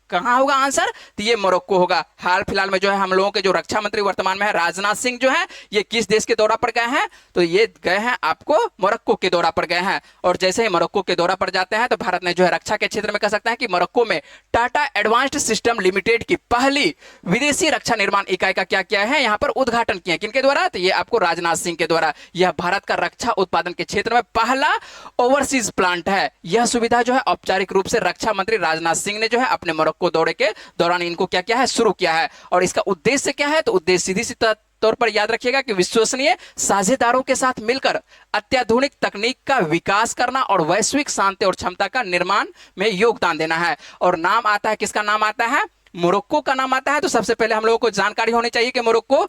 कहां होगा आंसर, तो ये मोरक्को होगा। हाल फिलहाल में जो है हम लोगों के जो रक्षा मंत्री वर्तमान में है राजनाथ सिंह जो है, ये किस देश के दौरा पर गए हैं, तो ये गए हैं आपको मोरक्को के दौरा पर गए हैं। और जैसे ही मोरक्को के दौरा पर जाते हैं तो भारत ने जो है रक्षा के क्षेत्र में कह सकते हैं कि मोरक्को में टाटा एडवांस्ड सिस्टम लिमिटेड की पहली विदेशी रक्षा निर्माण इकाई का क्या किया है, यहाँ पर उद्घाटन किया। किनके द्वारा, तो ये आपको राजनाथ सिंह के द्वारा। यह भारत का रक्षा उत्पादन के क्षेत्र में पहला ओवरसीज प्लांट है। यह सुविधा जो है औपचारिक रूप से रक्षा मंत्री राजनाथ सिंह ने जो है अपने मोरक्को दौरे के दौरान इनको क्या किया है, शुरू किया है। और इसका उद्देश्य क्या है, तो उद्देश्य सीधी सी तौर पर याद रखिएगा कि विश्वसनीय साझेदारों के साथ मिलकर अत्याधुनिक तकनीक का विकास करना और वैश्विक शांति और क्षमता का निर्माण में योगदान देना है। और नाम आता है, किसका नाम आता है, मोरक्को का नाम आता है। तो सबसे पहले हम लोगों को जानकारी होनी चाहिए कि मोरक्को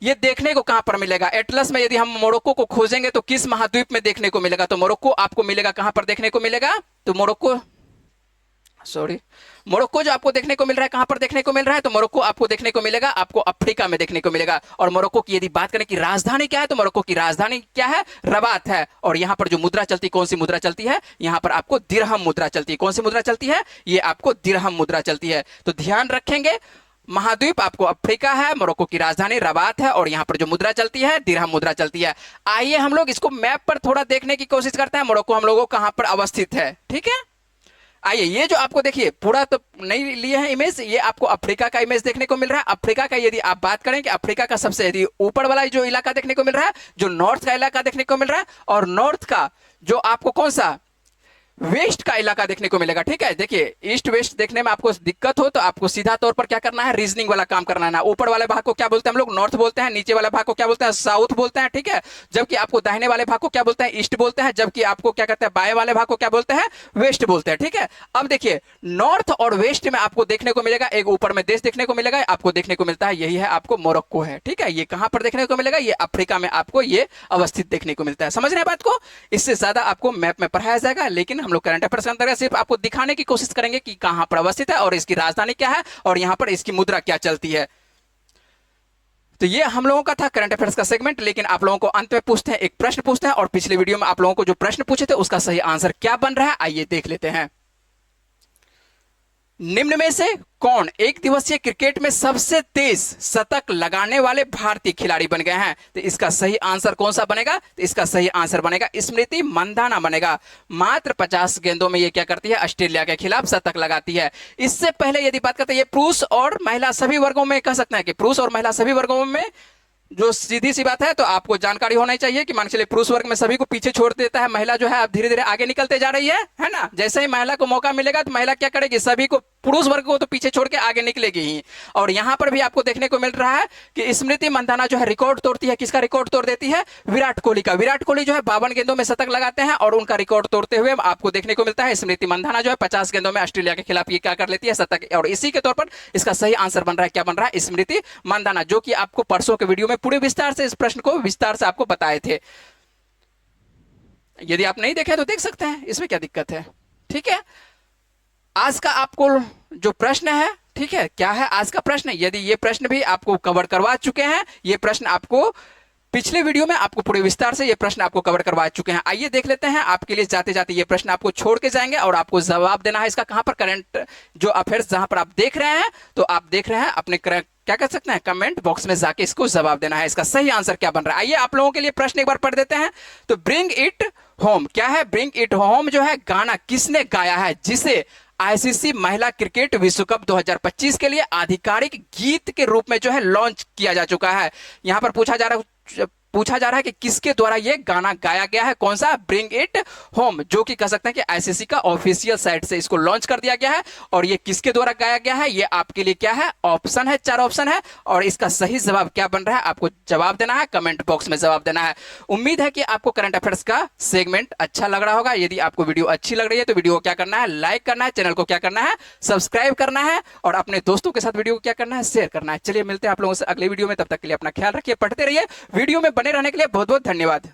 ये देखने को कहां पर मिलेगा। एटलस में यदि हम मोरक्को को खोजेंगे तो किस महाद्वीप में देखने को मिलेगा, तो मोरक्को आपको मिलेगा कहां पर देखने को मिलेगा, तो मोरक्को जो आपको देखने को मिल रहा है, कहां पर देखने को मिल रहा है, तो मोरक्को आपको देखने को मिलेगा, आपको अफ्रीका में देखने को मिलेगा। और मोरक्को की यदि बात करें कि राजधानी क्या है, तो मोरक्को की राजधानी क्या है, रबात है। और यहां पर जो मुद्रा चलती, कौन सी मुद्रा चलती है, यहां पर आपको दिरहम मुद्रा चलती है। कौन सी मुद्रा चलती है, ये आपको दिरहम मुद्रा चलती है। तो ध्यान रखेंगे, महाद्वीप आपको अफ्रीका है, मोरक्को की राजधानी रबात है, और यहां पर जो मुद्रा चलती है दिरहम मुद्रा चलती है। आइए हम लोग इसको मैप पर थोड़ा देखने की कोशिश करते हैं, मोरक्को हम लोगों कहां पर अवस्थित है, ठीक है। आइए, ये जो आपको देखिए, पूरा तो नहीं लिए हैं इमेज, ये आपको अफ्रीका का इमेज देखने को मिल रहा है। अफ्रीका का यदि आप बात करें कि अफ्रीका का सबसे यदि ऊपर वाला जो इलाका देखने को मिल रहा है, जो नॉर्थ का इलाका देखने को मिल रहा है, और नॉर्थ का जो आपको कौन सा वेस्ट का इलाका देखने को मिलेगा, ठीक है। देखिए, ईस्ट वेस्ट देखने में आपको दिक्कत हो तो आपको सीधा तौर पर क्या करना है, रीजनिंग वाला काम करना है। ऊपर वाले भाग को क्या बोलते हैं हम लोग, नॉर्थ बोलते हैं, नीचे वाले भाग को क्या बोलते हैं, साउथ बोलते हैं, ठीक है। जबकि आपको दाहिने वाले भाग को क्या बोलते हैं, ईस्ट बोलते हैं, जबकि आपको क्या कहते हैं, बाएं वाले भाग को क्या बोलते हैं, वेस्ट बोलते हैं, ठीक है। अब देखिए, नॉर्थ और वेस्ट में आपको देखने को मिलेगा एक ऊपर में देश देखने को मिलेगा, आपको देखने को मिलता है, यही है आपको मोरक्को है, ठीक है। ये कहां पर देखने को मिलेगा, ये अफ्रीका में आपको ये अवस्थित देखने को मिलता है। समझ रहे हैं बात को, इससे ज्यादा आपको मैप में पढ़ाया जाएगा, लेकिन हम लोग करंट अफेयर्स के अंदर सिर्फ आपको दिखाने की कोशिश करेंगे कि कहां पर अवस्थित है और इसकी राजधानी क्या है और यहां पर इसकी मुद्रा क्या चलती है। तो ये हम लोगों का था करंट अफेयर्स का सेगमेंट। लेकिन आप लोगों को अंत में पूछते हैं, एक प्रश्न पूछते हैं, और पिछले वीडियो में आप लोगों को जो प्रश्न पूछे थे उसका सही आंसर क्या बन रहा है, आइए देख लेते हैं। निम्न में से कौन एक दिवसीय क्रिकेट में सबसे तेज शतक लगाने वाले भारतीय खिलाड़ी बन गए हैं? तो इसका सही आंसर कौन सा बनेगा? तो इसका सही आंसर बनेगा स्मृति मंधाना बनेगा। मात्र 50 गेंदों में ये क्या करती है? ऑस्ट्रेलिया के खिलाफ शतक लगाती है। इससे पहले यदि बात करते हैं, ये पुरुष और महिला सभी वर्गों में कह सकते हैं कि पुरुष और महिला सभी वर्गों में जो सीधी सी बात है, तो आपको जानकारी होना ही चाहिए कि मान चलिए पुरुष वर्ग में सभी को पीछे छोड़ देता है, महिला जो है अब धीरे धीरे आगे निकलते जा रही है ना। जैसे ही महिला को मौका मिलेगा तो महिला क्या करेगी? सभी को, पुरुष वर्ग को तो पीछे छोड़ के आगे निकलेगी ही। और यहां पर भी आपको देखने को मिल रहा है कि स्मृति मंधाना जो है रिकॉर्ड तोड़ती है। किसका रिकॉर्ड तोड़ देती है? विराट कोहली का। विराट कोहली जो है 52 गेंदों में शतक लगाते हैं और उनका रिकॉर्ड तोड़ते हुए आपको देखने को मिलता है स्मृति मंधाना जो है 50 गेंदों में ऑस्ट्रेलिया के खिलाफ ये क्या कर लेती है? शतक। और इसी के तौर पर इसका सही आंसर बन रहा है, क्या बन रहा है? स्मृति मंधाना, जो कि आपको परसों के वीडियो में पूरे विस्तार से इस प्रश्न को विस्तार से आपको बताए थे। यदि आप नहीं देखे तो देख सकते हैं, इसमें क्या दिक्कत है। ठीक है, आज का आपको जो प्रश्न है, ठीक है, क्या है आज का प्रश्न? यदि ये प्रश्न भी आपको कवर करवा चुके हैं, ये प्रश्न आपको पिछले वीडियो में आपको पूरे विस्तार से ये प्रश्न आपको कवर करवा चुके हैं। आइए देख लेते हैं। आपके लिए जाते जाते ये प्रश्न आपको छोड़ के जाएंगे और आपको जवाब देना है इसका। कहां पर? करंट जो अफेयर्स जहां पर आप देख रहे हैं, तो आप देख रहे हैं अपने क्या कर सकते हैं? कमेंट बॉक्स में जाके इसको जवाब देना है। इसका सही आंसर क्या बन रहा है? आइए आप लोगों के लिए प्रश्न एक बार पढ़ देते हैं। तो ब्रिंग इट होम, क्या है? ब्रिंग इट होम जो है गाना किसने गाया है, जिसे आईसीसी महिला क्रिकेट विश्व कप 2025 के लिए आधिकारिक गीत के रूप में जो है लॉन्च किया जा चुका है। यहां पर पूछा जा रहा है कि किसके द्वारा ये गाना गाया गया है? कौन सा? ब्रिंग इट होम, जो कि कह सकते हैं कि आईसीसी का ऑफिशियल साइट से इसको लॉन्च कर दिया गया है। और ये किसके द्वारा गाया गया है? ये आपके लिए क्या है? ऑप्शन है, 4 ऑप्शन है। और इसका सही जवाब क्या बन रहा है? आपको जवाब देना है, कमेंट बॉक्स में जवाब देना है। उम्मीद है कि आपको करंट अफेयर्स का सेगमेंट अच्छा लग रहा होगा। यदि आपको वीडियो अच्छी लग रही है तो वीडियो को क्या करना है? लाइक करना है, चैनल को क्या करना है? सब्सक्राइब करना है, और अपने दोस्तों के साथ वीडियो को क्या करना है? शेयर करना है। चलिए मिलते हैं आप लोगों से अगले वीडियो में, तब तक के लिए अपना ख्याल रखिए, पढ़ते रहिए। वीडियो में बने रहने के लिए बहुत बहुत धन्यवाद।